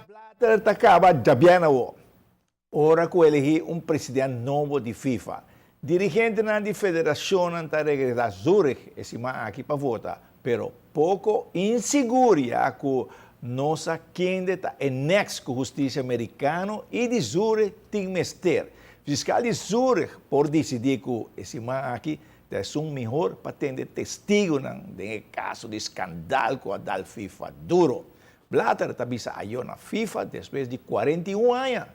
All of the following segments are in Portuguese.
Blatter acaba Jabianawo. Ora que elegi presidente novo de FIFA. Dirigente na di federação está regressar a Zurich, esse aqui para votar, pero pouco inseguro que nossa candidata é next com justiça americano e de Zurich tem mester. Fiscal de Zurich por decidir que esse aqui é um melhor para ter testigo no caso de escândalo com a FIFA duro. Blatter também saiu na FIFA depois de 41 anos,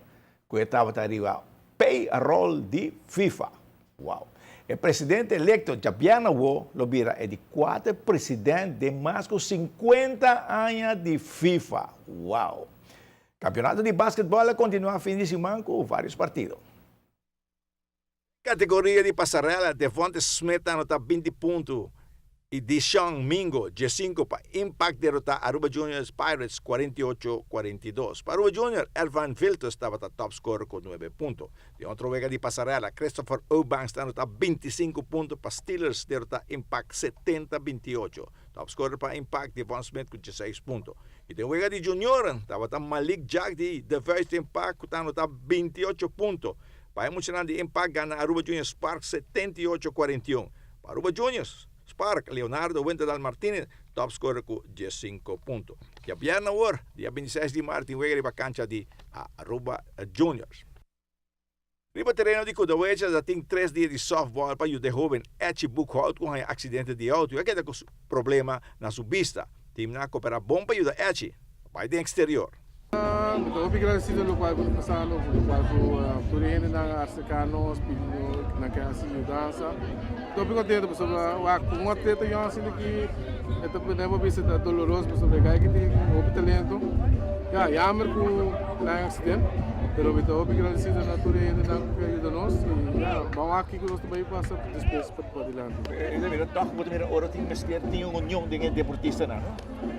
que estava arriba payroll de FIFA. Wow. O presidente electo Jabianawo Lobira é de 4 presidentes de mais de 50 anos de FIFA. Wow. Campeonato de basquetebol continua fim de semana com vários partidos. Categoria de passarela, Devonta Smith anota 20 pontos e Deshaun Mingo, 15 para Impact derrotar Aruba Juniors Pirates 48-42. Para Aruba Juniors, Elvan Viltos estava top scorer com 9 pontos. De outra vega de passarela, Christopher Eubanks anota 25 pontos para Steelers derrotar Impact 70-28. Top scorer para Impact, Devon Smith com 16 pontos. E de vega de Junior, estava Malik Jack de The First Impact com anota 28 pontos. Para emocionante de Impact, gana Aruba Juniors Spark 78-41. Para Aruba Juniors Spark, Leonardo Winterdal Martinez, top scorer com 15 pontos. E a Jabianawo, dia 26 de março, tem a cancha de Aruba Juniors. Riba terreno de Kudawecha já tem 3 dias de softball para o jovem Etchi Buchholz com um acidente de auto. E aqui tem problema na subista. Time na coopera bom para o Etchi, vai de exterior. Muito agradecido no qual vamos passar no qual turene na arsecanos pedindo na que assim mudança. Estou bem contente por sobre com uma treta eu assim que é também não vou ser doloroso por sobre que tem o talento. Já jammer com na acidente, pero estou bem agradecido na turene na que ajuda nós e já vamos aqui que nós também passa depois para adiante. Ele mira toque por mira ora tem mesquer tem união de deportista não?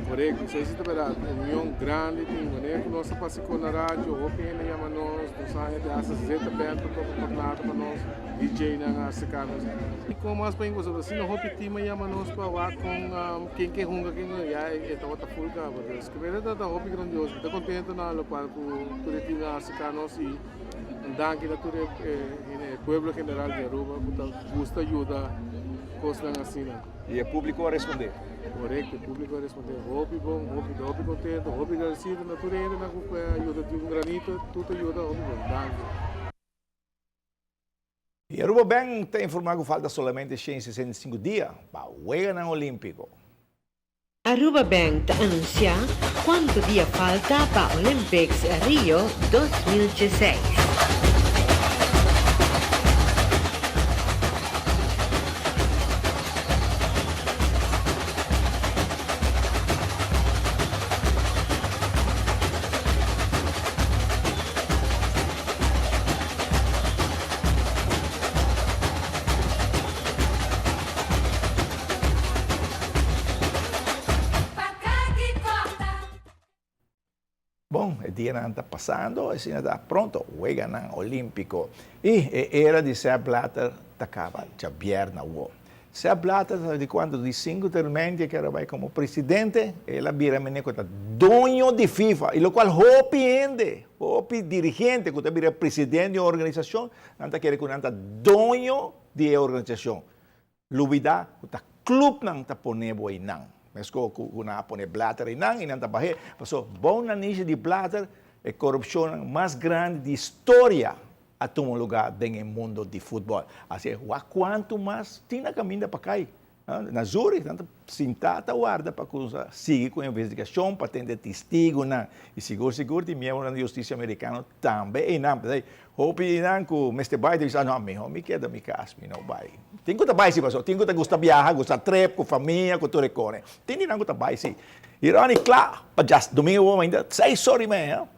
Correto, isso é verdade. União grande tem maneira que nós passamos na rádio, o OPN chama nós, nós aí de essa zeta bento para tornado para nós, DJ na arsecanos. E como mais bem gostado, assim o hopi time chama nós para lá com quem que runga quem já é outra fulga, mas que verdade da hopi grandioso. Estou contente na local com tudo que na arsecanos e danke na tudo o povo general de Aruba, que gosta ajuda coisa assim. E o público a responder. Correto, o público a responder. Hopi bom, hopi contente, hopi agradecido na turena na ajuda de granito, tudo ajuda, hopi bom. Danke. E Aruba Bank tem informado que falta somente 165 dias para o Jogo Olímpico. Aruba Bank anuncia quanto dia falta para Olympics Rio 2016. Bom, o dia não está passando, assim está pronto, o Jogo Olímpico. E era de Sepp Blatter acaba, Jabianawo. Sepp Blatter, de quando de 5 termenti que era vai como presidente, ela vira meneco dono de FIFA, e o qual hopi dirigente, que vira presidente de uma organização, não quer que não dono de organização. Lubida, que clube não está ponendo aí não. Mas kung naapon Blatter inang inantabahe. So, bom na niche de Blatter é corrupção mais grande de história a tomar lugar no mundo de futebol. Assim, quanto mais tinha caminho para cair. Na Zurich, tanto sentata guarda para seguir com a investigação, para ter testigo, e seguro, tem membro da justiça americana também, não, hope não que o Mr. Biden diz, não, me queda me casa, não vai. Tem que estar se tem que gostar viajar, gostar trip, com família, com tudo, tem que estar se. Irônico, claro, para just domingo ainda, 6 horas e meia,